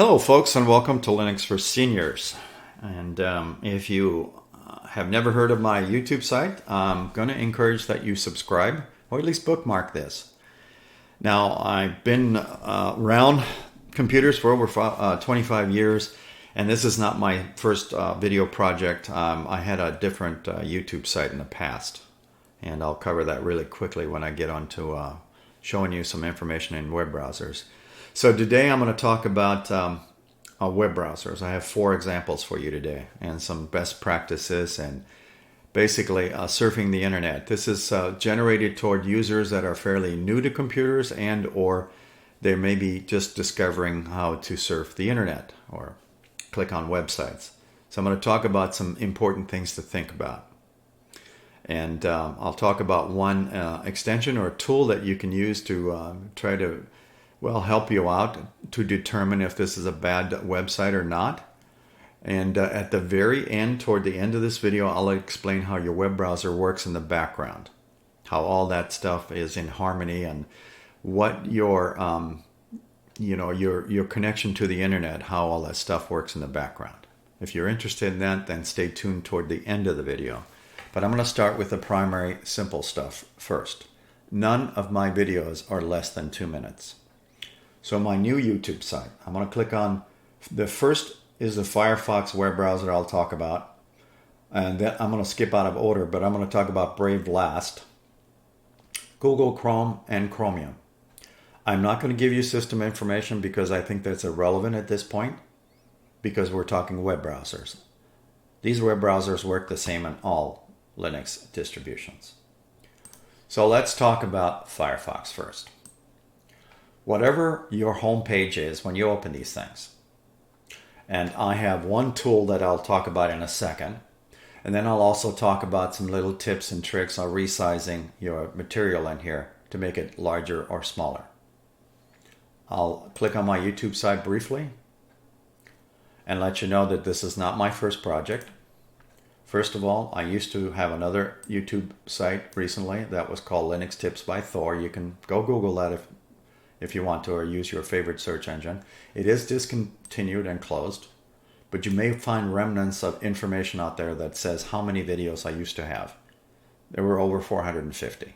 Hello folks, and welcome to Linux for Seniors. And if you have never heard of my YouTube site, I'm going to encourage that you subscribe or at least bookmark this. Now, I've been around computers for over 25 years, and this is not my first video project. I had a different YouTube site in the past, and I'll cover that really quickly when I get onto showing you some information in web browsers. So today I'm going to talk about web browsers. I have 4 examples for you today and some best practices and basically surfing the internet. This is generated toward users that are fairly new to computers and or they may be just discovering how to surf the internet or click on websites. So I'm going to talk about some important things to think about. And I'll talk about one extension or tool that you can use to try to help you out to determine if this is a bad website or not. And at the very end, toward the end of this video, I'll explain how your web browser works in the background, how all that stuff is in harmony, and what your your connection to the internet, how all that stuff works in the background. If you're interested in that, then stay tuned toward the end of the video. But I'm going to start with the primary simple stuff first. None of my videos are less than 2 minutes. So my new YouTube site, I'm going to click on, the first is the Firefox web browser I'll talk about. And then I'm going to skip out of order, but I'm going to talk about Brave last, Google Chrome, and Chromium. I'm not going to give you system information because I think that's irrelevant at this point, because we're talking web browsers. These web browsers work the same in all Linux distributions. So let's talk about Firefox first. Whatever your home page is when you open these things, and I have one tool that I'll talk about in a second, and then I'll also talk about some little tips and tricks on resizing your material in here to make it larger or smaller. I'll click on my YouTube site briefly and let you know that this is not my first project. First of all, I used to have another YouTube site recently that was called Linux Tips by Thor. You can go Google that if you want to, or use your favorite search engine. It is discontinued and closed, but you may find remnants of information out there that says how many videos I used to have. There were over 450.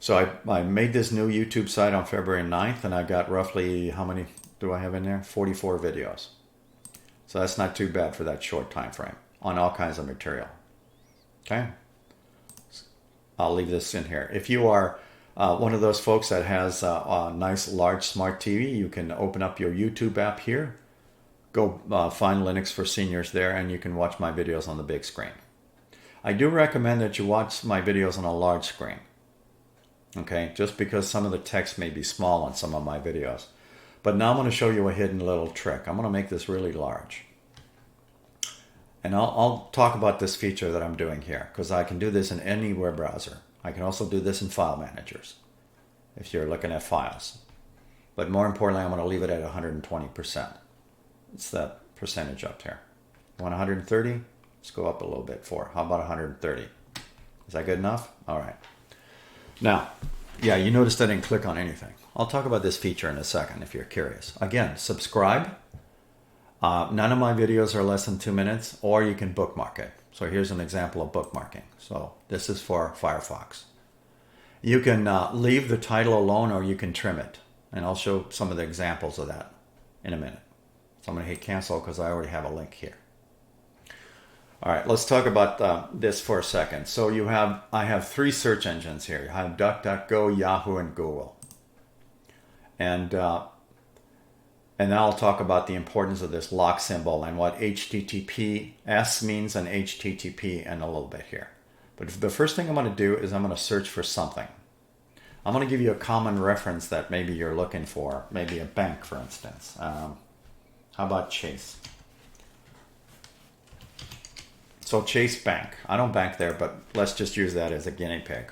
So I made this new YouTube site on February 9th, and I've got roughly, how many do I have in there? 44 videos. So that's not too bad for that short time frame on all kinds of material. Okay? I'll leave this in here. If you are one of those folks that has a nice large smart TV, you can open up your YouTube app here. Go find Linux for Seniors there, and you can watch my videos on the big screen. I do recommend that you watch my videos on a large screen. Okay, just because some of the text may be small on some of my videos. But now I'm going to show you a hidden little trick. I'm going to make this really large. And I'll talk about this feature that I'm doing here, because I can do this in any web browser. I can also do this in file managers if you're looking at files. But more importantly, I'm going to leave it at 120%. It's that percentage up here. You want 130? Let's go up a little bit for. How about 130? Is that good enough? All right. Now, yeah, you noticed I didn't click on anything. I'll talk about this feature in a second if you're curious. Again, subscribe. None of my videos are less than 2 minutes, or you can bookmark it. So here's an example of bookmarking. So this is for Firefox. You can leave the title alone, or you can trim it. And I'll show some of the examples of that in a minute. So I'm going to hit cancel because I already have a link here. All right, let's talk about this for a second. So I have 3 search engines here. You have DuckDuckGo, Yahoo, and Google. And then I'll talk about the importance of this lock symbol and what HTTPS means and HTTP and a little bit here. But the first thing I'm going to do is I'm going to search for something. I'm going to give you a common reference that maybe you're looking for, maybe a bank, for instance. How about Chase? So Chase Bank. I don't bank there, but let's just use that as a guinea pig.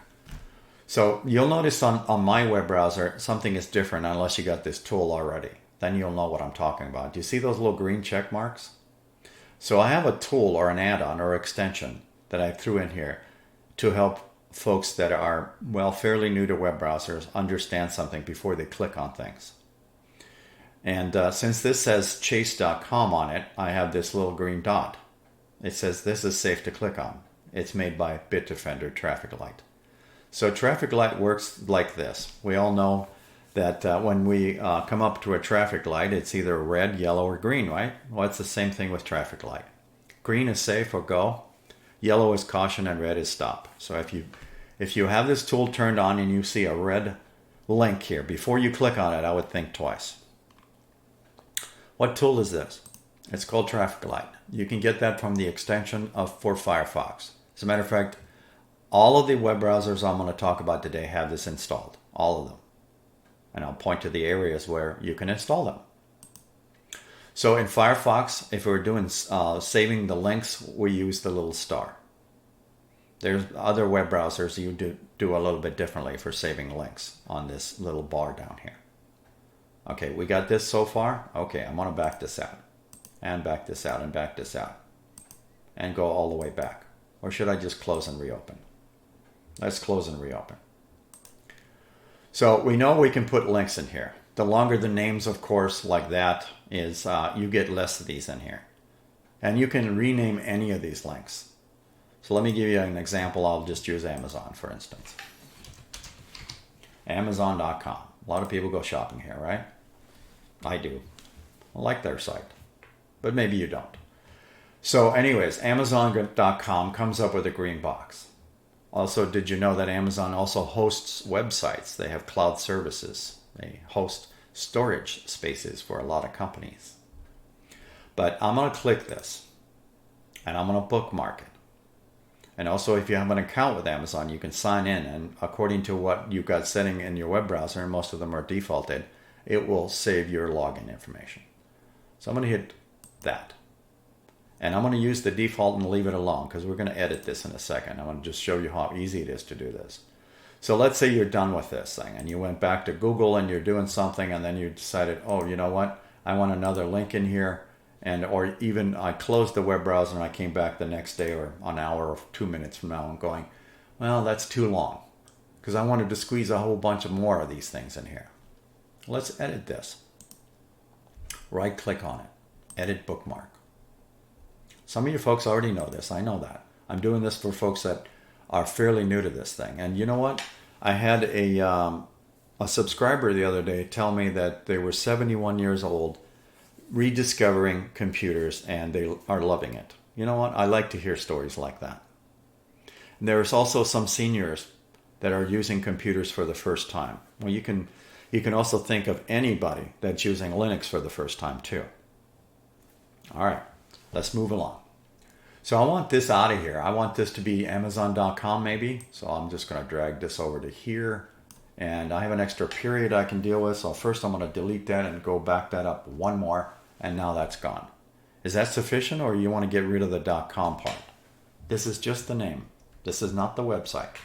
So you'll notice on my web browser, something is different unless you got this tool already. Then you'll know what I'm talking about. Do you see those little green check marks? So I have a tool or an add-on or extension that I threw in here to help folks that are, fairly new to web browsers understand something before they click on things. And since this says chase.com on it, I have this little green dot. It says this is safe to click on. It's made by Bitdefender TrafficLight. So TrafficLight works like this. We all know that when we come up to a traffic light, it's either red, yellow, or green, right? Well, it's the same thing with TrafficLight. Green is safe or go. Yellow is caution and red is stop. So if you have this tool turned on and you see a red link here, before you click on it, I would think twice. What tool is this? It's called TrafficLight. You can get that from the extension for Firefox. As a matter of fact, all of the web browsers I'm going to talk about today have this installed. All of them. And I'll point to the areas where you can install them. So in Firefox, if we're doing saving the links, we use the little star. There's other web browsers you do a little bit differently for saving links on this little bar down here. Okay, we got this so far. Okay, I'm going to back this out. And back this out and back this out. And go all the way back. Or should I just close and reopen? Let's close and reopen. So we know we can put links in here. The longer the names, of course, like that, is you get less of these in here. And you can rename any of these links. So let me give you an example. I'll just use Amazon, for instance. Amazon.com. A lot of people go shopping here, right? I do. I like their site. But maybe you don't. So anyways, Amazon.com comes up with a green box. Also, did you know that Amazon also hosts websites? They have cloud services. They host storage spaces for a lot of companies. But I'm going to click this. And I'm going to bookmark it. And also, if you have an account with Amazon, you can sign in. And according to what you've got setting in your web browser, and most of them are defaulted, it will save your login information. So I'm going to hit that. And I'm going to use the default and leave it alone because we're going to edit this in a second. I want to just show you how easy it is to do this. So let's say you're done with this thing and you went back to Google and you're doing something and then you decided, oh, you know what? I want another link in here. Or even I closed the web browser and I came back the next day or an hour or 2 minutes from now and going, well, that's too long because I wanted to squeeze a whole bunch of more of these things in here. Let's edit this. Right click on it. Edit bookmark. Some of you folks already know this. I know that. I'm doing this for folks that are fairly new to this thing. And you know what? I had a subscriber the other day tell me that they were 71 years old, rediscovering computers, and they are loving it. You know what? I like to hear stories like that. And there's also some seniors that are using computers for the first time. Well, you can also think of anybody that's using Linux for the first time too. All right. Let's move along. So I want this out of here. I want this to be Amazon.com maybe. So I'm just going to drag this over to here. And I have an extra period I can deal with. So first I'm going to delete that and go back that up one more. And now that's gone. Is that sufficient or you want to get rid of the .com part? This is just the name. This is not the website.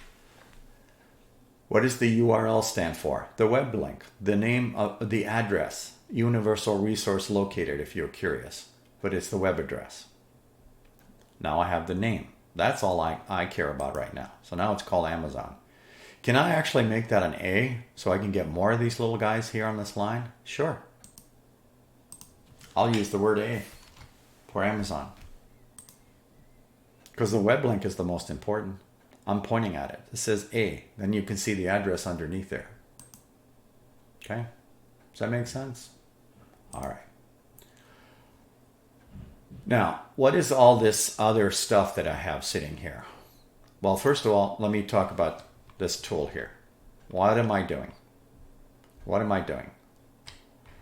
What does the URL stand for? The web link. The name of the address. Universal resource located if you're curious. But it's the web address. Now I have the name. That's all I care about right now. So now it's called Amazon. Can I actually make that an A so I can get more of these little guys here on this line? Sure. I'll use the word A for Amazon. Because the web link is the most important. I'm pointing at it. It says A. Then you can see the address underneath there. Okay? Does that make sense? All right. Now, what is all this other stuff that I have sitting here? Well, first of all, let me talk about this tool here. What am I doing? What am I doing?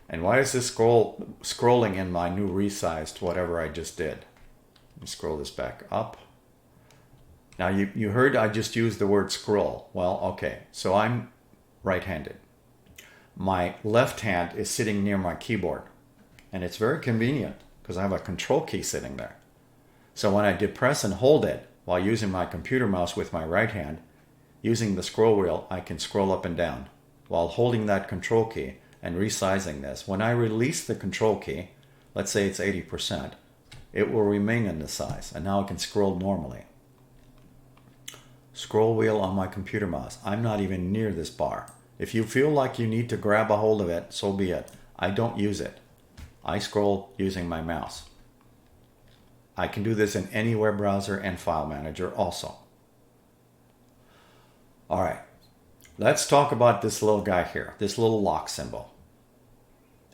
And why is this scrolling in my new resized whatever I just did? Let me scroll this back up. Now, you heard I just used the word scroll. Well, okay, so I'm right-handed. My left hand is sitting near my keyboard. And it's very convenient because I have a control key sitting there. So when I depress and hold it while using my computer mouse with my right hand, using the scroll wheel, I can scroll up and down while holding that control key and resizing this. When I release the control key, let's say it's 80%, it will remain in this size. And now I can scroll normally. Scroll wheel on my computer mouse. I'm not even near this bar. If you feel like you need to grab a hold of it, so be it. I don't use it. I scroll using my mouse. I can do this in any web browser and file manager also. All right, let's talk about this little guy here, this little lock symbol.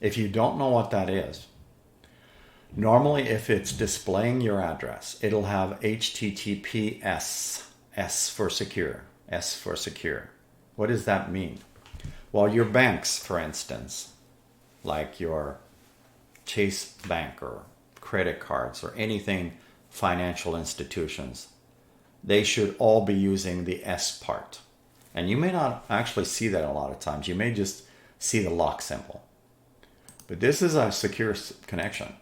If you don't know what that is, normally if it's displaying your address, it'll have HTTPS, S for secure, S for secure. What does that mean? Well, your banks, for instance, like your Chase Bank or credit cards or anything financial institutions, they should all be using the S part. And you may not actually see that a lot of times. You may just see the lock symbol. But this is a secure connection.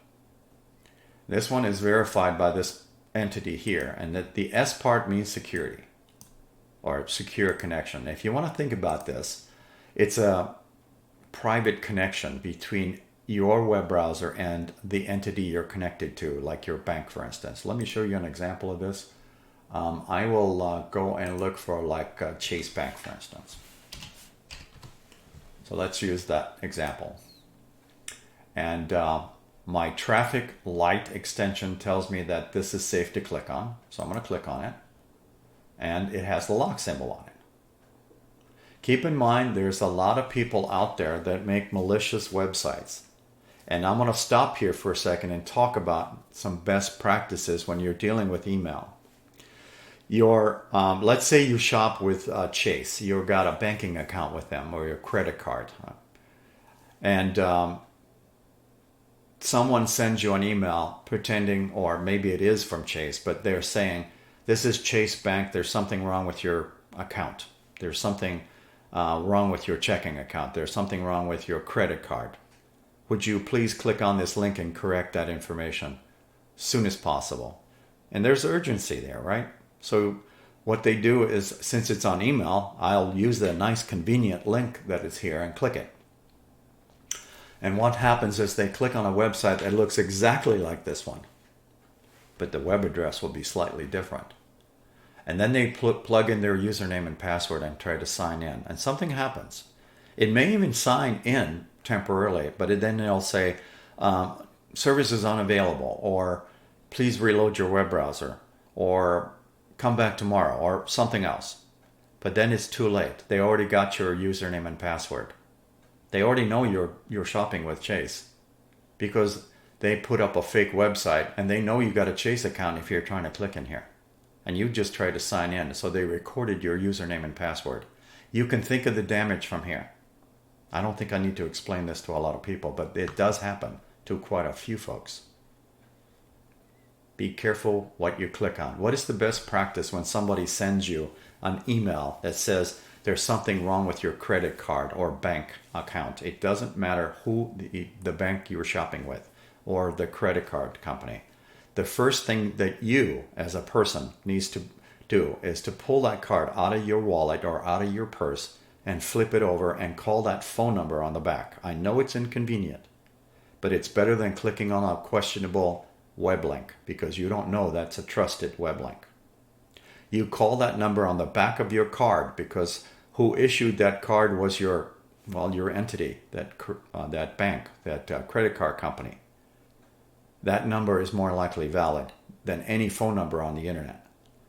This one is verified by this entity here, and that the S part means security or secure connection. If you want to think about this, it's a private connection between your web browser and the entity you're connected to, like your bank, for instance. Let me show you an example of this. I will go and look for like Chase Bank, for instance. So let's use that example. And my TrafficLight extension tells me that this is safe to click on. So I'm going to click on it. And it has the lock symbol on it. Keep in mind, there's a lot of people out there that make malicious websites. And I'm going to stop here for a second and talk about some best practices when you're dealing with email. Let's say you shop with Chase. You've got a banking account with them or your credit card. And someone sends you an email pretending, or maybe it is from Chase, but they're saying, this is Chase Bank. There's something wrong with your account. There's something wrong with your checking account. There's something wrong with your credit card. Would you please click on this link and correct that information as soon as possible? And there's urgency there, right? So what they do is, since it's on email, I'll use the nice convenient link that is here and click it. And what happens is they click on a website that looks exactly like this one, but the web address will be slightly different. And then they plug in their username and password and try to sign in, and something happens. It may even sign in temporarily, but then they'll say, service is unavailable, or please reload your web browser, or come back tomorrow, or something else. But then it's too late. They already got your username and password. They already know you're shopping with Chase because they put up a fake website and they know you got a Chase account if you're trying to click in here. And you just tried to sign in, so they recorded your username and password. You can think of the damage from here. I don't think I need to explain this to a lot of people, but it does happen to quite a few folks. Be careful what you click on. What is the best practice when somebody sends you an email that says there's something wrong with your credit card or bank account? It doesn't matter who the bank you were shopping with or the credit card company. The first thing that you as a person needs to do is to pull that card out of your wallet or out of your purse and flip it over and call that phone number on the back. I know it's inconvenient, but it's better than clicking on a questionable web link because you don't know that's a trusted web link. You call that number on the back of your card because who issued that card was your entity, that bank, that credit card company. That number is more likely valid than any phone number on the internet.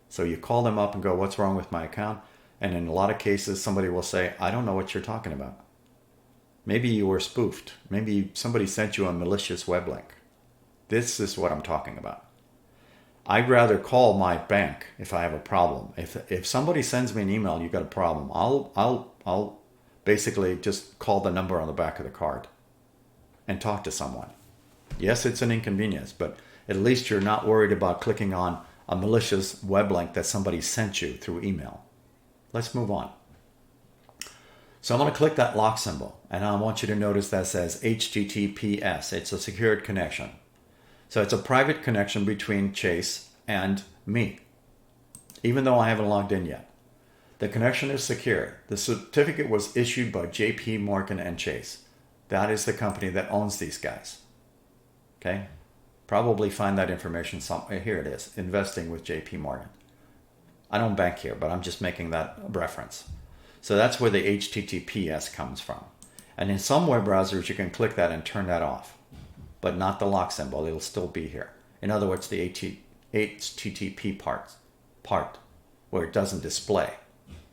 So you call them up and go, what's wrong with my account? And in a lot of cases, somebody will say, I don't know what you're talking about. Maybe you were spoofed. Maybe somebody sent you a malicious web link. This is what I'm talking about. I'd rather call my bank if I have a problem. If somebody sends me an email, you got a problem, I'll basically just call the number on the back of the card and talk to someone. Yes, it's an inconvenience, but at least you're not worried about clicking on a malicious web link that somebody sent you through email. Let's move on. So I'm going to click that lock symbol, and I want you to notice that says HTTPS. It's a secured connection. So it's a private connection between Chase and me, even though I haven't logged in yet. The connection is secure. The certificate was issued by JP Morgan and Chase. That is the company that owns these guys. Okay? Probably find that information somewhere. Here it is, investing with JP Morgan. I don't bank here, but I'm just making that reference. So that's where the HTTPS comes from. And in some web browsers, you can click that and turn that off, but not the lock symbol. It'll still be here. In other words, the HTTP part where it doesn't display.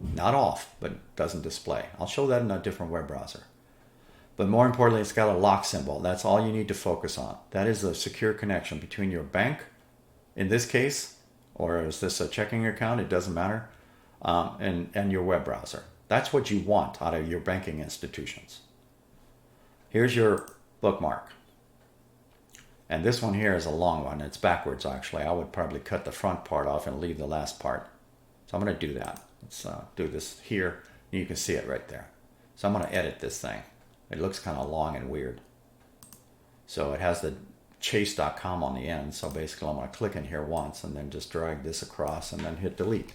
Not off, but doesn't display. I'll show that in a different web browser. But more importantly, it's got a lock symbol. That's all you need to focus on. That is a secure connection between your bank, in this case, or is this a checking account? It doesn't matter, and your web browser. That's what you want out of your banking institutions. Here's your bookmark. And this one here is a long one. It's backwards, actually. I would probably cut the front part off and leave the last part. So I'm going to do that. Let's do this here. You can see it right there. So I'm going to edit this thing. It looks kind of long and weird. So it has the chase.com on the end. So basically I'm going to click in here once and then just drag this across and then hit delete.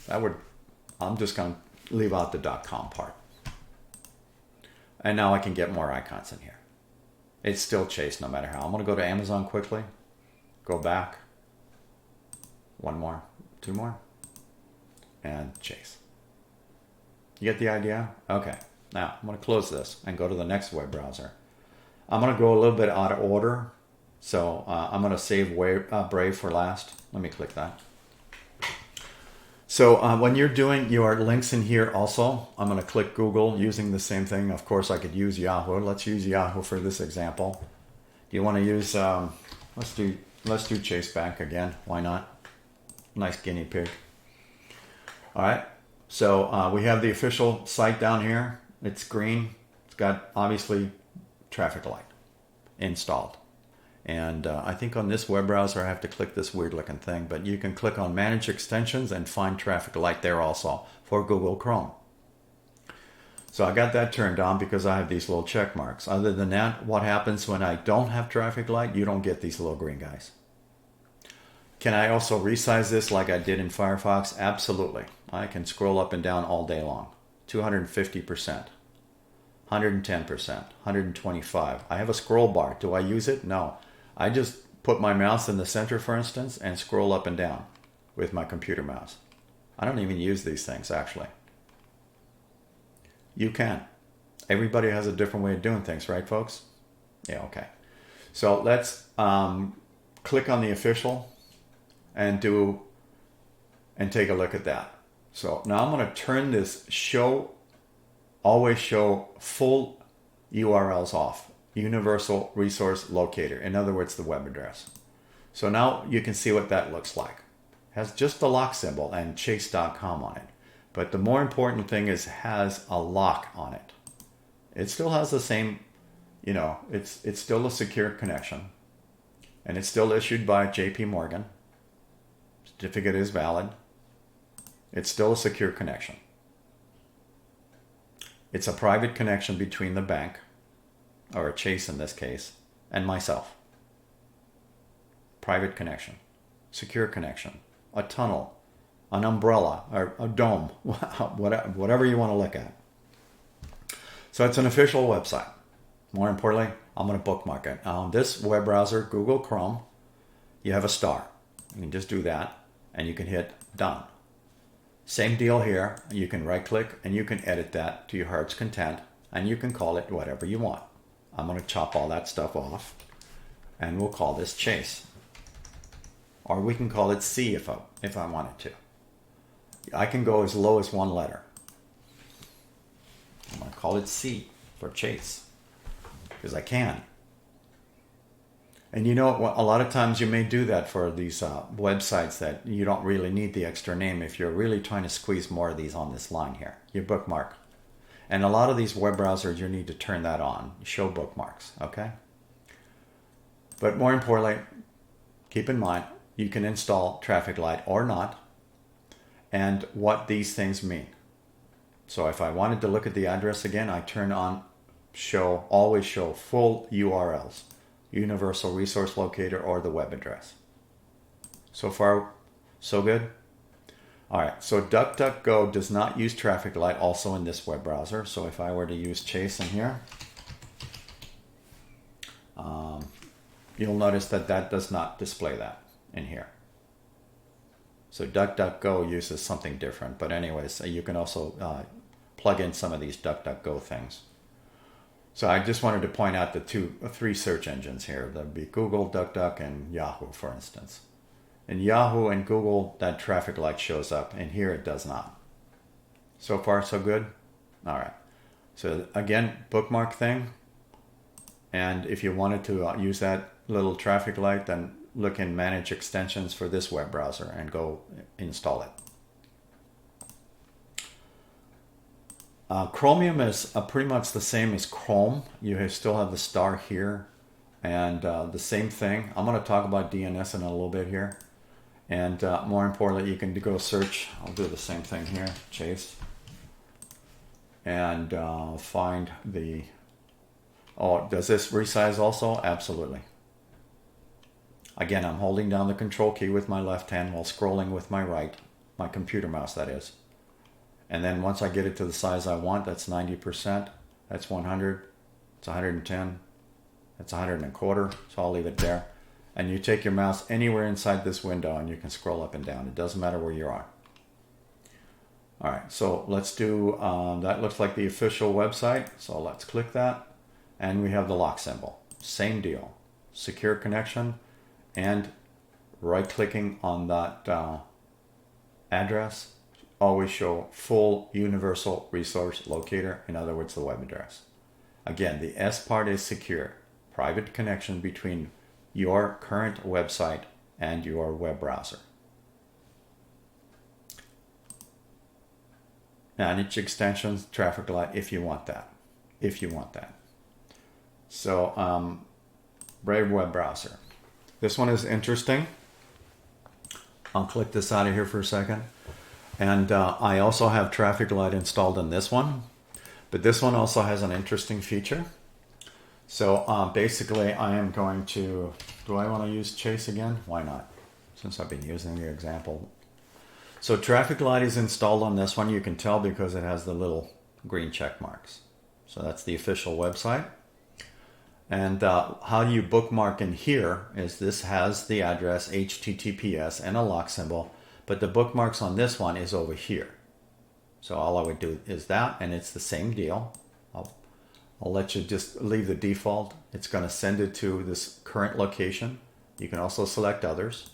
I'm just going to leave out the .com part. And now I can get more icons in here. It's still Chase no matter how. I'm going to go to Amazon quickly. Go back. One more. Two more. And Chase. You get the idea? Okay. Now I'm going to close this and go to the next web browser. I'm going to go a little bit out of order. So I'm going to save Brave for last. Let me click that. So when you're doing your links in here also, I'm going to click Google using the same thing. Of course, I could use Yahoo. Let's use Yahoo for this example. Do you want to use, let's do Chase Bank again. Why not? Nice guinea pig. All right. So we have the official site down here. It's green. It's got obviously TrafficLight installed. And I think on this web browser, I have to click this weird looking thing, but you can click on Manage Extensions and find TrafficLight there also for Google Chrome. So I got that turned on because I have these little check marks. Other than that, what happens when I don't have TrafficLight? You don't get these little green guys. Can I also resize this like I did in Firefox? Absolutely. I can scroll up and down all day long. 250%, 110%, 125. I have a scroll bar. Do I use it? No. I just put my mouse in the center, for instance, and scroll up and down with my computer mouse. I don't even use these things, actually. You can. Everybody has a different way of doing things, right, folks? Yeah, okay. So let's click on the official and take a look at that. So now I'm going to turn this always show full URLs off. Universal Resource Locator. In other words, the web address. So now you can see what that looks like. It has just the lock symbol and chase.com on it. But the more important thing is it has a lock on it. It still has the same, it's still a secure connection. And it's still issued by JP Morgan. Certificate is valid. It's still a secure connection. It's a private connection between the bank, or a Chase in this case, and myself. Private connection, secure connection, a tunnel, an umbrella, or a dome, whatever you want to look at. So it's an official website. More importantly, I'm going to bookmark it. On this web browser, Google Chrome, you have a star. You can just do that, and you can hit done. Same deal here. You can right click and you can edit that to your heart's content, and you can call it whatever you want. I'm going to chop all that stuff off and we'll call this Chase. Or we can call it C if I wanted to. I can go as low as one letter. I'm going to call it C for Chase because I can. And a lot of times you may do that for these websites that you don't really need the extra name if you're really trying to squeeze more of these on this line here, your bookmark. And a lot of these web browsers, you need to turn that on, show bookmarks, okay? But more importantly, keep in mind, you can install TrafficLight or not, and what these things mean. So if I wanted to look at the address again, I turn on always show full URLs. Universal Resource Locator or the web address. So far, so good? All right, so DuckDuckGo does not use TrafficLight also in this web browser. So if I were to use Chase in here, you'll notice that does not display that in here. So DuckDuckGo uses something different. But anyways, you can also plug in some of these DuckDuckGo things. So I just wanted to point out the three search engines here. That'd be Google, DuckDuck, and Yahoo, for instance. In Yahoo and Google, that TrafficLight shows up, and here it does not. So far, so good? All right. So again, bookmark thing. And if you wanted to use that little TrafficLight, then look in Manage Extensions for this web browser and go install it. Chromium is pretty much the same as Chrome. You still have the star here and the same thing. I'm going to talk about DNS in a little bit here. And more importantly, you can go search. I'll do the same thing here, Chase. And find the... Oh, does this resize also? Absolutely. Again, I'm holding down the control key with my left hand while scrolling with my right, my computer mouse that is. And then once I get it to the size I want, that's 90%, that's 100, it's 110, that's 125, so I'll leave it there. And you take your mouse anywhere inside this window and you can scroll up and down. It doesn't matter where you are. All right, so let's do, that looks like the official website, so let's click that. And we have the lock symbol, same deal, secure connection, and right-clicking on that address. Always show full universal resource locator, in other words, the web address. Again, the S part is secure, private connection between your current website and your web browser. Manage extensions, TrafficLight, if you want that. So, Brave web browser. This one is interesting. I'll click this out of here for a second. And I also have TrafficLight installed in this one, but this one also has an interesting feature. So basically I am going to, do I want to use Chase again? Why not? Since I've been using the example. So TrafficLight is installed on this one. You can tell because it has the little green check marks. So that's the official website. And how you bookmark in here is this has the address HTTPS and a lock symbol. But the bookmarks on this one is over here. So all I would do is that, and it's the same deal. I'll let you just leave the default. It's going to send it to this current location. You can also select others,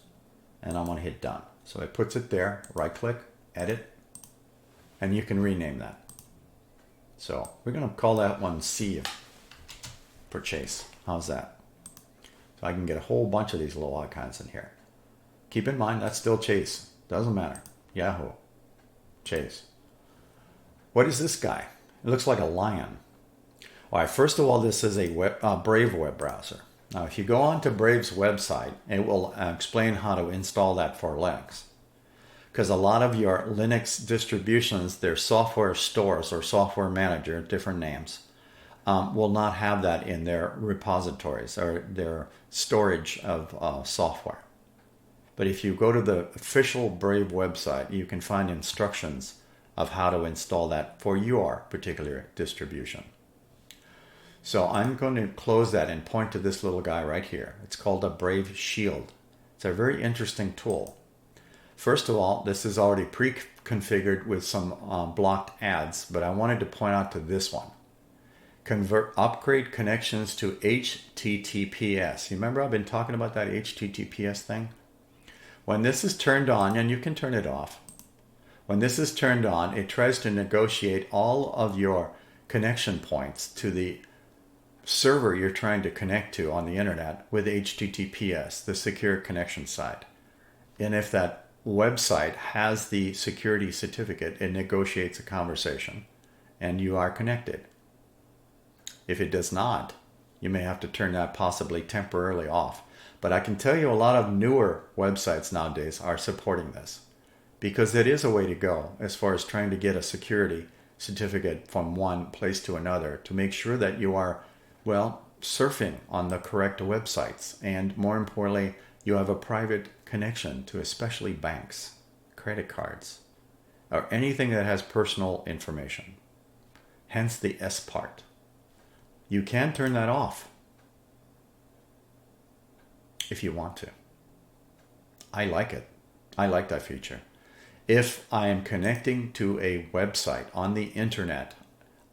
and I'm going to hit done. So it puts it there, right click, edit, and you can rename that. So we're going to call that one C for Chase. How's that? So I can get a whole bunch of these little icons in here. Keep in mind, that's still Chase. Doesn't matter. Yahoo. Chase. What is this guy? It looks like a lion. All right, first of all, this is a Brave web browser. Now, if you go on to Brave's website, it will explain how to install that for Linux. Because a lot of your Linux distributions, their software stores or software manager, different names, will not have that in their repositories or their storage of software. But if you go to the official Brave website, you can find instructions of how to install that for your particular distribution. So I'm going to close that and point to this little guy right here. It's called a Brave Shield. It's a very interesting tool. First of all, this is already pre-configured with some blocked ads, but I wanted to point out to this one. Upgrade connections to HTTPS. You remember I've been talking about that HTTPS thing? When this is turned on, and you can turn it off, when this is turned on, it tries to negotiate all of your connection points to the server you're trying to connect to on the internet with HTTPS, the secure connection side. And if that website has the security certificate, it negotiates a conversation and you are connected. If it does not, you may have to turn that possibly temporarily off. But I can tell you a lot of newer websites nowadays are supporting this because it is a way to go as far as trying to get a security certificate from one place to another to make sure that you are, well, surfing on the correct websites. And more importantly, you have a private connection to especially banks, credit cards, or anything that has personal information. Hence the S part. You can turn that off if you want to. I like it. I like that feature. If I am connecting to a website on the internet,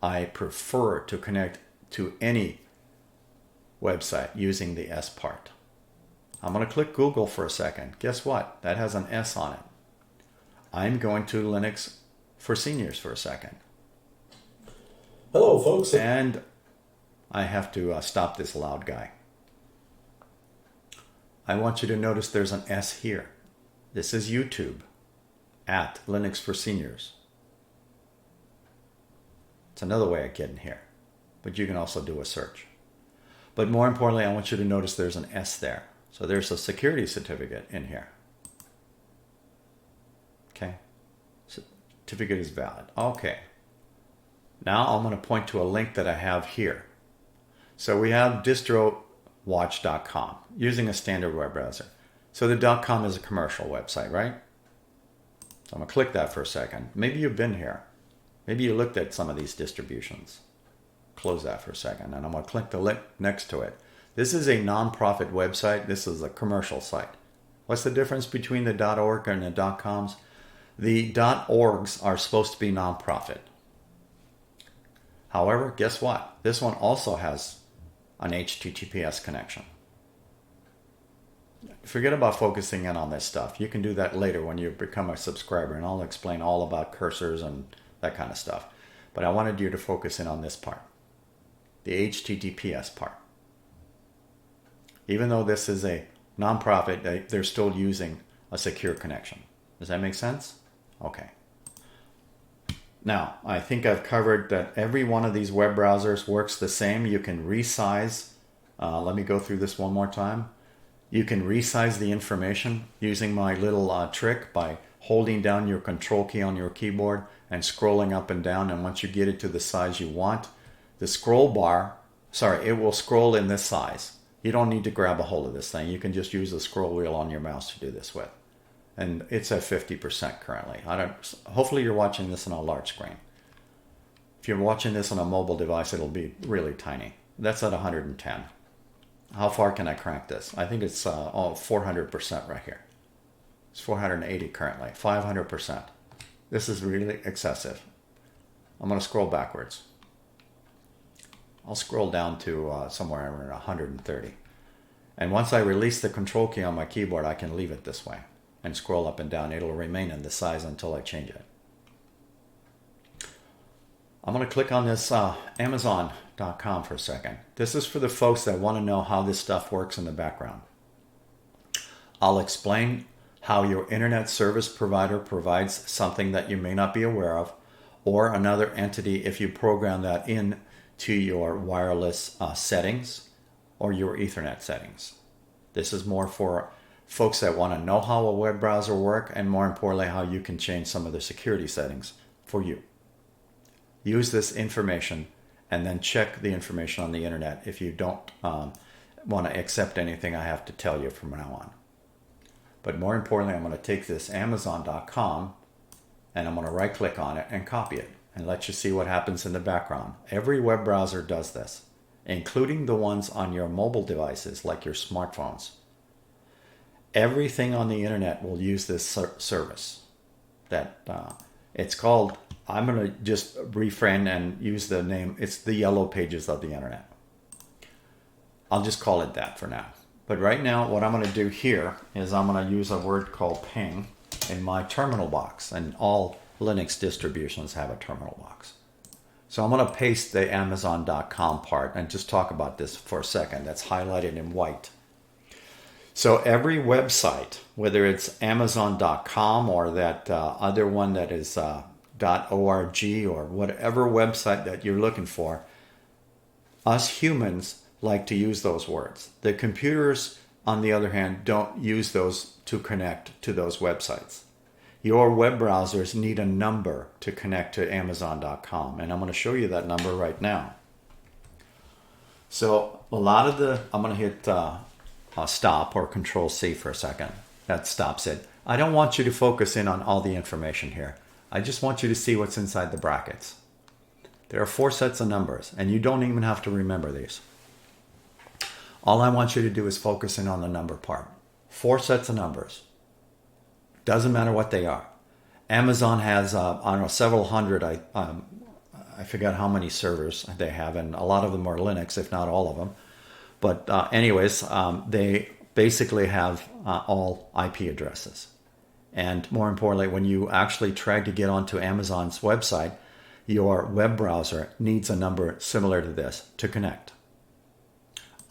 I prefer to connect to any website using the S part. I'm going to click Google for a second. Guess what? That has an S on it. I'm going to Linux for Seniors for a second. Hello, folks. And I have to stop this loud guy. I want you to notice there's an S here. This is YouTube at Linux for Seniors. It's another way of getting here, but you can also do a search. But more importantly, I want you to notice there's an S there. So there's a security certificate in here. Okay. Certificate is valid. Okay. Now I'm going to point to a link that I have here. So we have distrowatch.com using a standard web browser. So the .com is a commercial website, right? So I'm going to click that for a second. Maybe you've been here. Maybe you looked at some of these distributions. Close that for a second, and I'm going to click the link next to it. This is a non-profit website. This is a commercial site. What's the difference between the .org and the .coms? The .orgs are supposed to be non-profit. However, guess what? This one also has an HTTPS connection. Forget about focusing in on this stuff. You can do that later when you become a subscriber, and I'll explain all about cursors and that kind of stuff. But I wanted you to focus in on this part, the HTTPS part. Even though this is a nonprofit, they're still using a secure connection. Does that make sense? Okay. Now, I think I've covered that every one of these web browsers works the same. You can resize. Let me go through this one more time. You can resize the information using my little trick by holding down your control key on your keyboard and scrolling up and down. And once you get it to the size you want, the scroll bar, it will scroll in this size. You don't need to grab a hold of this thing. You can just use the scroll wheel on your mouse to do this with. And it's at 50% currently. Hopefully you're watching this on a large screen. If you're watching this on a mobile device, it'll be really tiny. That's at 110. How far can I crank this? I think it's 400% right here. It's 480 currently, 500%. This is really excessive. I'm going to scroll backwards. I'll scroll down to somewhere around 130. And once I release the control key on my keyboard, I can leave it this way and scroll up and down. It'll remain in the size until I change it. I'm going to click on this Amazon.com for a second. This is for the folks that want to know how this stuff works in the background. I'll explain how your internet service provider provides something that you may not be aware of, or another entity if you program that in to your wireless settings or your Ethernet settings. This is more for folks that want to know how a web browser works, and more importantly, how you can change some of the security settings for you. Use this information and then check the information on the internet if you don't want to accept anything I have to tell you from now on. But more importantly, I'm going to take this Amazon.com and I'm going to right click on it and copy it and let you see what happens in the background. Every web browser does this, including the ones on your mobile devices like your smartphones. Everything on the internet will use this service. It's called, I'm going to just refrain and use the name, it's the yellow pages of the internet. I'll just call it that for now. But right now, what I'm going to do here is I'm going to use a word called ping in my terminal box, and all Linux distributions have a terminal box. So I'm going to paste the Amazon.com part and just talk about this for a second. That's highlighted in white. So every website, whether it's Amazon.com or that other one that is .org or whatever website that you're looking for, us humans like to use those words. The computers, on the other hand, don't use those to connect to those websites. Your web browsers need a number to connect to Amazon.com, and I'm going to show you that number right now. So I'm going to hit stop or Control C for a second. That stops it. I don't want you to focus in on all the information here. I just want you to see what's inside the brackets. There are 4 sets of numbers, and you don't even have to remember these. All I want you to do is focus in on the number part. 4 sets of numbers. Doesn't matter what they are. Amazon has, several hundred I forget how many servers they have, and a lot of them are Linux, if not all of them. But anyways, they basically have all IP addresses. And more importantly, when you actually try to get onto Amazon's website, your web browser needs a number similar to this to connect.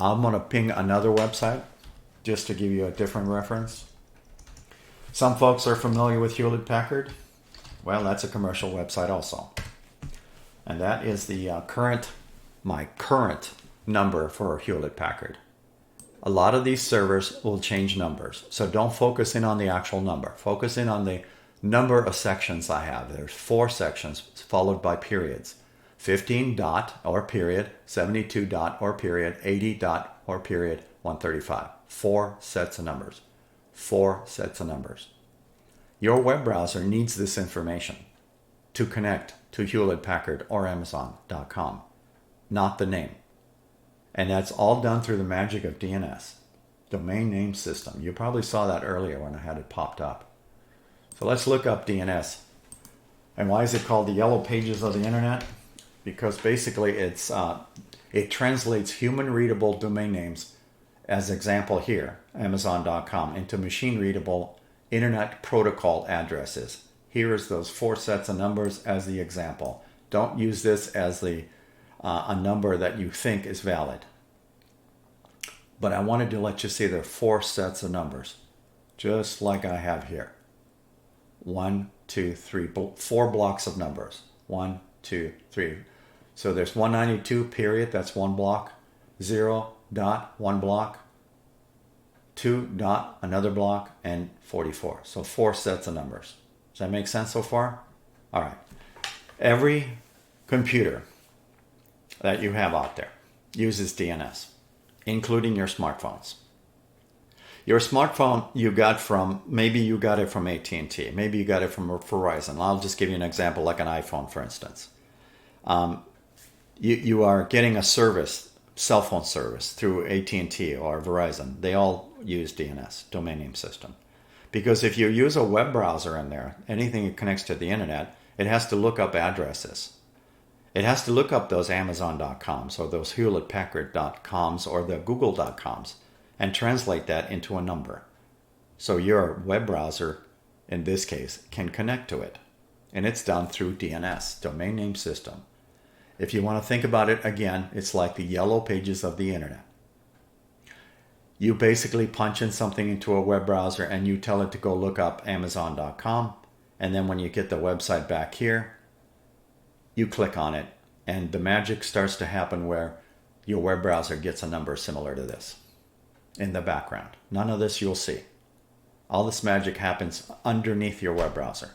I'm going to ping another website just to give you a different reference. Some folks are familiar with Hewlett-Packard. Well, that's a commercial website also. And that is the my current number for Hewlett-Packard. A lot of these servers will change numbers. So don't focus in on the actual number. Focus in on the number of sections I have. There's 4 sections followed by periods. 15 dot or period, 72 dot or period, 80 dot or period, 135. 4 sets of numbers. 4 sets of numbers. Your web browser needs this information to connect to Hewlett-Packard or Amazon.com, not the name. And that's all done through the magic of DNS, Domain Name System. You probably saw that earlier when I had it popped up. So let's look up DNS. And why is it called the Yellow Pages of the Internet? Because basically it translates human-readable domain names, as example here, Amazon.com, into machine-readable Internet Protocol addresses. Here is those 4 sets of numbers as the example. Don't use this as a number that you think is valid. But I wanted to let you see there are 4 sets of numbers, just like I have here. 1, 2, 3, 4 blocks of numbers. 1, 2, 3. So there's 192 period, that's 1 block. 0 dot, 1 block. 2 dot, another block, and 44. So 4 sets of numbers. Does that make sense so far? All right. Every computer that you have out there uses DNS, including your smartphones. Your smartphone maybe you got it from AT&T, maybe you got it from Verizon. I'll just give you an example, like an iPhone, for instance. You are getting a service, cell phone service, through AT&T or Verizon. They all use DNS, Domain Name System. Because if you use a web browser in there, anything that connects to the internet, it has to look up addresses. It has to look up those Amazon.coms or those Hewlett-Packard.coms or the Google.coms and translate that into a number. So your web browser, in this case, can connect to it. And it's done through DNS, Domain Name System. If you want to think about it again, it's like the Yellow Pages of the internet. You basically punch in something into a web browser and you tell it to go look up Amazon.com. And then when you get the website back here, you click on it and the magic starts to happen where your web browser gets a number similar to this in the background. None of this you'll see. All this magic happens underneath your web browser.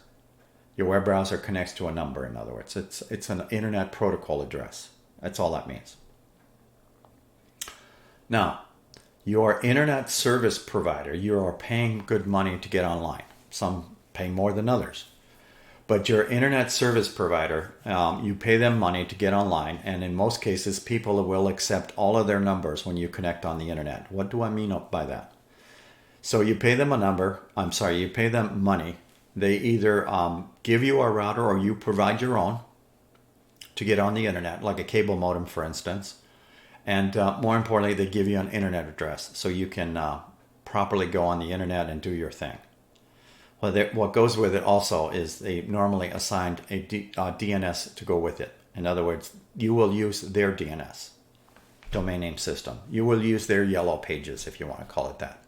Your web browser connects to a number, in other words. It's an internet protocol address. That's all that means. Now, your internet service provider, you are paying good money to get online. Some pay more than others. But your internet service provider, you pay them money to get online, and in most cases, people will accept all of their numbers when you connect on the internet. What do I mean by that? So you pay them you pay them money. They either give you a router or you provide your own to get on the internet, like a cable modem, for instance. And more importantly, they give you an internet address so you can properly go on the internet and do your thing. Well, what goes with it also is they normally assigned a DNS to go with it. In other words, you will use their DNS, Domain Name System. You will use their Yellow Pages, if you want to call it that.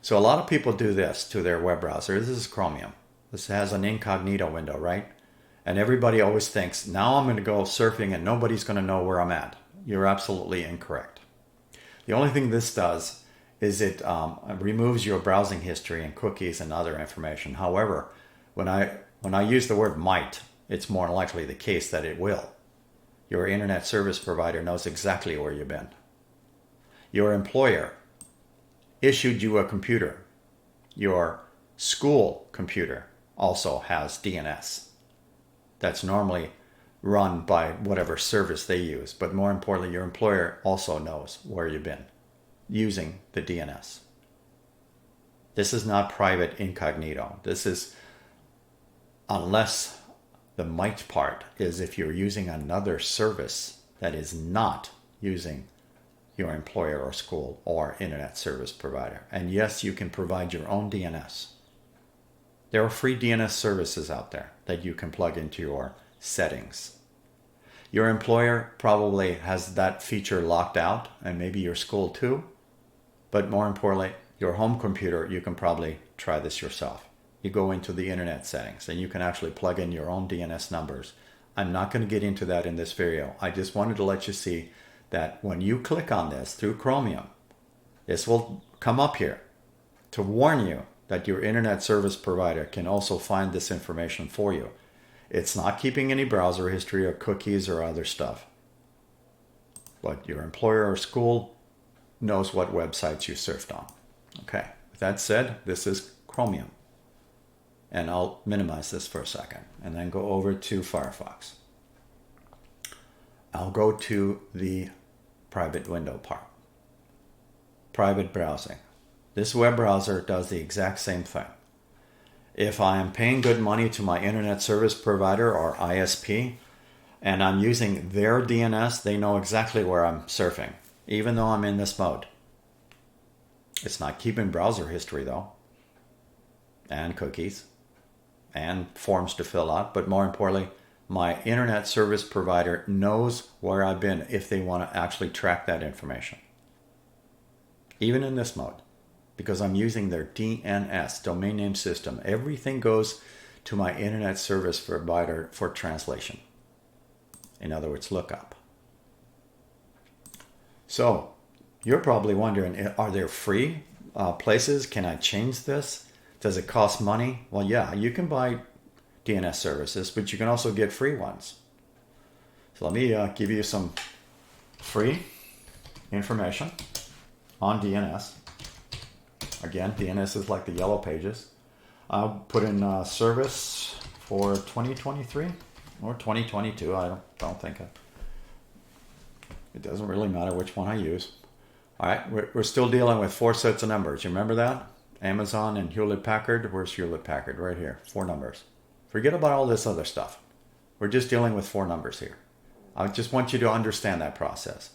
So a lot of people do this to their web browser. This is Chromium. This has an Incognito Window, right? And everybody always thinks, now I'm going to go surfing and nobody's going to know where I'm at. You're absolutely incorrect. The only thing this does is it removes your browsing history and cookies and other information. However, when I use the word might, it's more likely the case that it will. Your internet service provider knows exactly where you've been. Your employer issued you a computer. Your school computer also has DNS. That's normally run by whatever service they use. But more importantly, your employer also knows where you've been using the DNS. This is not private incognito. This is, unless The might part is if you're using another service that is not using your employer or school or internet service provider. And yes, you can provide your own DNS. There are free DNS services out there that you can plug into your settings. Your employer probably has that feature locked out, and maybe your school too. But more importantly, your home computer, you can probably try this yourself. You go into the internet settings and you can actually plug in your own DNS numbers. I'm not going to get into that in this video. I just wanted to let you see that when you click on this through Chromium, this will come up here to warn you that your internet service provider can also find this information for you. It's not keeping any browser history or cookies or other stuff. But your employer or school knows what websites you surfed on. Okay, with that said, this is Chromium. And I'll minimize this for a second and then go over to Firefox. I'll go to the private window part. Private browsing. This web browser does the exact same thing. If I am paying good money to my internet service provider or ISP, and I'm using their DNS, they know exactly where I'm surfing, even though I'm in this mode. It's not keeping browser history though, and cookies, and forms to fill out, but more importantly, my internet service provider knows where I've been if they want to actually track that information. Even in this mode, because I'm using their DNS, domain name system, everything goes to my internet service provider for translation. In other words, lookup. So you're probably wondering, are there free places? Can I change this? Does it cost money? Well, yeah, you can buy DNS services, but you can also get free ones. So let me give you some free information on DNS. Again, DNS is like the yellow pages. I'll put in service for 2023 or 2022. I don't think it doesn't really matter which one I use. All right, we're still dealing with 4 sets of numbers. You remember that? Amazon and Hewlett-Packard. Where's Hewlett-Packard? Right here, 4 numbers. Forget about all this other stuff. We're just dealing with 4 numbers here. I just want you to understand that process.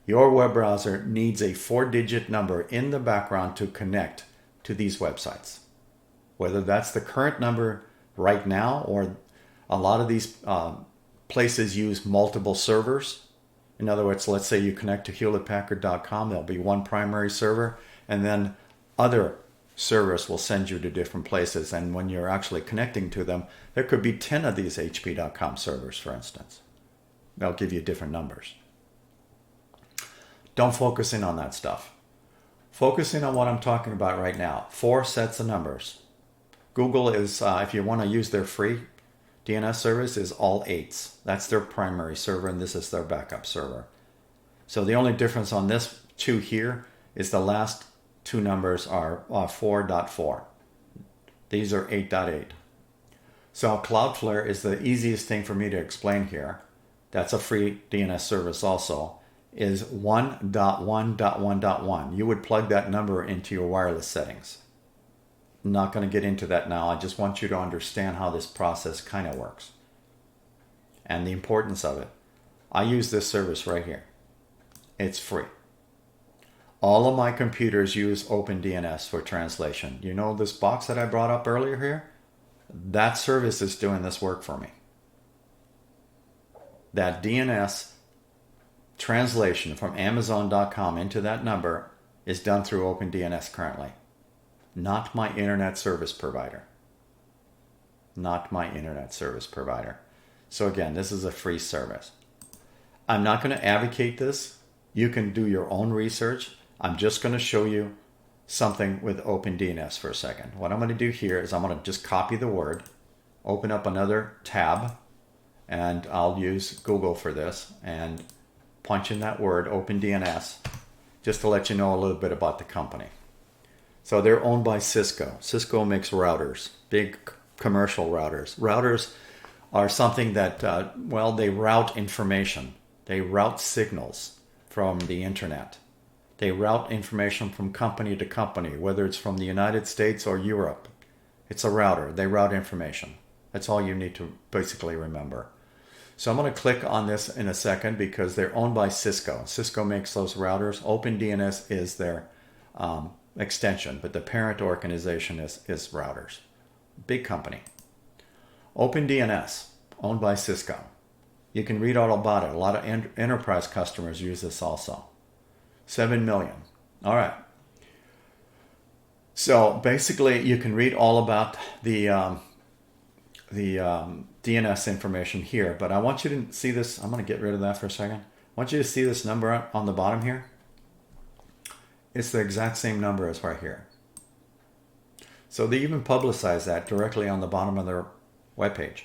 Your web browser needs a 4-digit number in the background to connect to these websites. Whether that's the current number right now, or a lot of these places use multiple servers. In other words, let's say you connect to hewlettpackard.com, there'll be one primary server, and then other servers will send you to different places. And when you're actually connecting to them, there could be 10 of these hp.com servers, for instance. They'll give you different numbers. Don't focus in on that stuff. Focus in on what I'm talking about right now. 4 sets of numbers. Google is, if you want to use their free DNS service, is all 8s. That's their primary server, and this is their backup server. So the only difference on this 2 here is the last 2 numbers are 4.4. These are 8.8. So Cloudflare is the easiest thing for me to explain here. That's a free DNS service also. Is 1.1.1.1. You would plug that number into your wireless settings. I'm not going to get into that now. I just want you to understand how this process kind of works and the importance of it. I use this service right here. It's free. All of my computers use OpenDNS for translation. You know this box that I brought up earlier here? That service is doing this work for me. That DNS translation from Amazon.com into that number is done through OpenDNS currently. Not my internet service provider. Not my internet service provider. So again, this is a free service. I'm not going to advocate this. You can do your own research. I'm just going to show you something with OpenDNS for a second. What I'm going to do here is I'm going to just copy the word, open up another tab, and I'll use Google for this, and punch in that word, OpenDNS, just to let you know a little bit about the company. So they're owned by Cisco. Cisco makes routers, big commercial routers. Routers are something that, they route information. They route signals from the internet. They route information from company to company, whether it's from the United States or Europe. It's a router. They route information. That's all you need to basically remember. So I'm going to click on this in a second because they're owned by Cisco. Cisco makes those routers. OpenDNS is their extension, but the parent organization is routers. Big company. OpenDNS, owned by Cisco. You can read all about it. A lot of enterprise customers use this also. 7 million. All right. So basically, you can read all about the DNS information here, but I want you to see this. I'm going to get rid of that for a second. I want you to see this number on the bottom here. It's the exact same number as right here. So they even publicize that directly on the bottom of their webpage.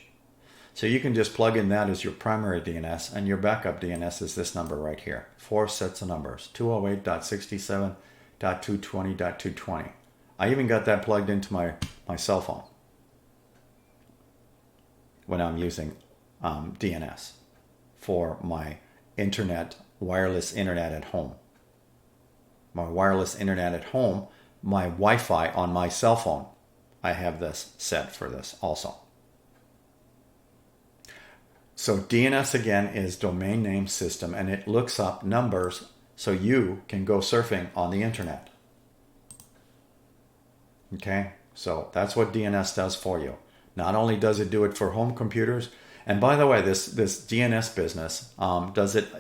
So you can just plug in that as your primary DNS, and your backup DNS is this number right here. 4 sets of numbers, 208.67.220.220. I even got that plugged into my cell phone when I'm using DNS for my wireless internet at home. My wireless internet at home, my Wi-Fi on my cell phone, I have this set for this also. So DNS again is domain name system, and it looks up numbers so you can go surfing on the internet. Okay, so that's what DNS does for you. Not only does it do it for home computers, and by the way, this DNS business,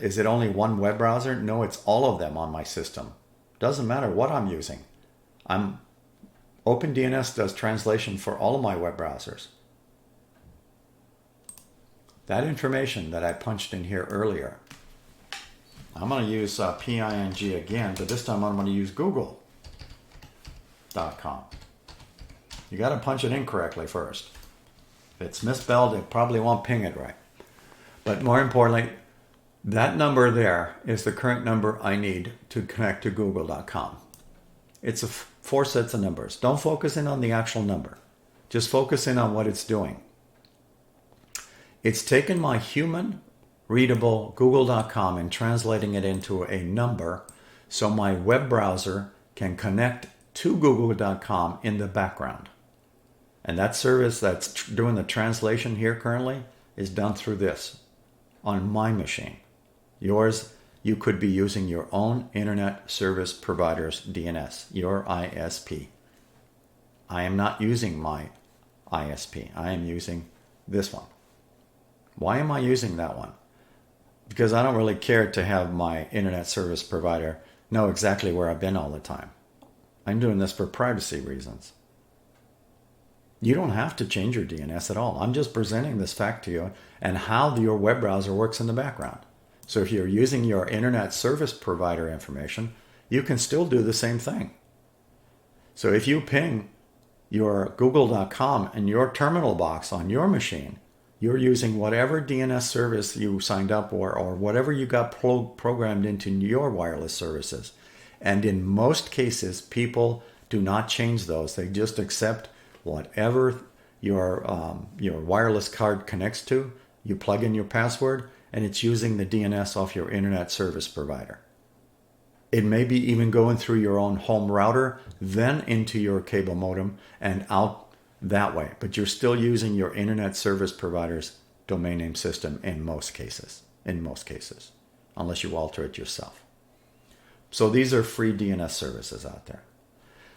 is it only one web browser? No, it's all of them on my system. Doesn't matter what I'm using. OpenDNS does translation for all of my web browsers. That information that I punched in here earlier, I'm going to use PING again, but this time I'm going to use Google.com. You got to punch it in correctly first. If it's misspelled, it probably won't ping it right. But more importantly, that number there is the current number I need to connect to Google.com. It's 4 sets of numbers. Don't focus in on the actual number. Just focus in on what it's doing. It's taken my human readable Google.com and translating it into a number so my web browser can connect to Google.com in the background. And that service that's doing the translation here currently is done through this on my machine. Yours, you could be using your own internet service provider's DNS, your ISP. I am not using my ISP. I am using this one. Why am I using that one? Because I don't really care to have my internet service provider know exactly where I've been all the time. I'm doing this for privacy reasons. You don't have to change your DNS at all. I'm just presenting this fact to you and how your web browser works in the background. So if you're using your internet service provider information, you can still do the same thing. So if you ping your Google.com in your terminal box on your machine, you're using whatever DNS service you signed up for or whatever you got programmed into your wireless services. And in most cases, people do not change those. They just accept whatever your wireless card connects to. You plug in your password, and it's using the DNS off your internet service provider. It may be even going through your own home router, then into your cable modem and out that way, but you're still using your internet service provider's domain name system in most cases, unless you alter it yourself. So these are free DNS services out there.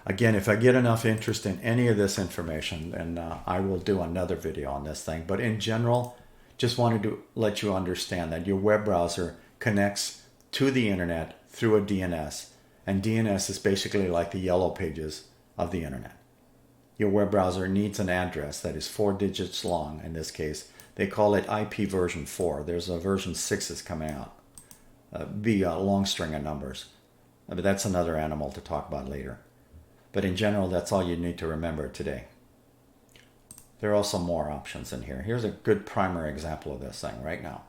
Again, if I get enough interest in any of this information, then I will do another video on this thing. But in general, just wanted to let you understand that your web browser connects to the internet through a DNS, and DNS is basically like the yellow pages of the internet. Your web browser needs an address that is 4 digits long. In this case, they call it IP version 4. There's a version 6 that's coming out. Be a long string of numbers. But that's another animal to talk about later. But in general, that's all you need to remember today. There are also more options in here. Here's a good primary example of this thing right now.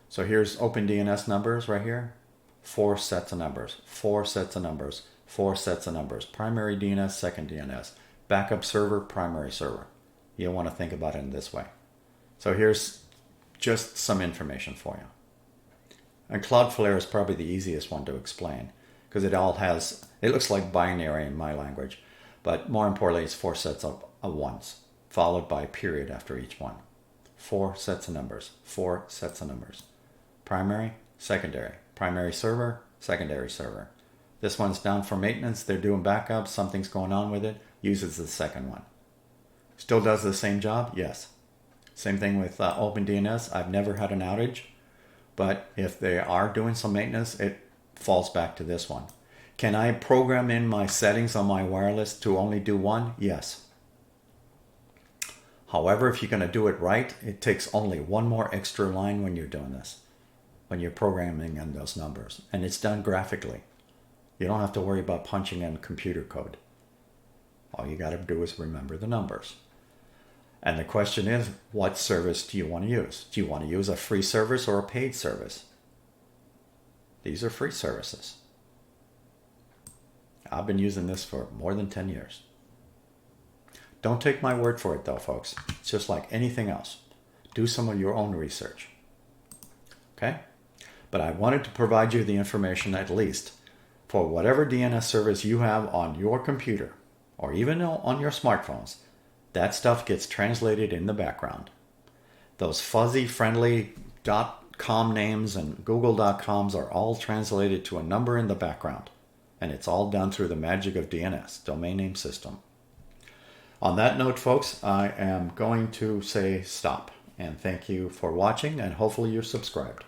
So here's OpenDNS numbers right here. 4 sets of numbers, 4 sets of numbers, 4 sets of numbers. Primary DNS, second DNS. Backup server, primary server. You'll want to think about it in this way. So here's just some information for you. And Cloudflare is probably the easiest one to explain because it looks like binary in my language, but more importantly, it's 4 sets of ones. followed by a period after each one. 4 sets of numbers, 4 sets of numbers. Primary, secondary. Primary server, secondary server. This one's down for maintenance. They're doing backups. Something's going on with it. Uses the second one. Still does the same job? Yes. Same thing with OpenDNS. I've never had an outage. But if they are doing some maintenance, it falls back to this one. Can I program in my settings on my wireless to only do one? Yes. However, if you're going to do it right, it takes only one more extra line when you're doing this, when you're programming in those numbers. And it's done graphically. You don't have to worry about punching in computer code. All you got to do is remember the numbers. And the question is, what service do you want to use? Do you want to use a free service or a paid service? These are free services. I've been using this for more than 10 years. Don't take my word for it though, folks. It's just like anything else. Do some of your own research. Okay? But I wanted to provide you the information at least for whatever DNS service you have on your computer or even on your smartphones. That stuff gets translated in the background. Those fuzzy, friendly .com names and google.coms are all translated to a number in the background. And it's all done through the magic of DNS, domain name system. On that note, folks, I am going to say stop. And thank you for watching, and hopefully you're subscribed.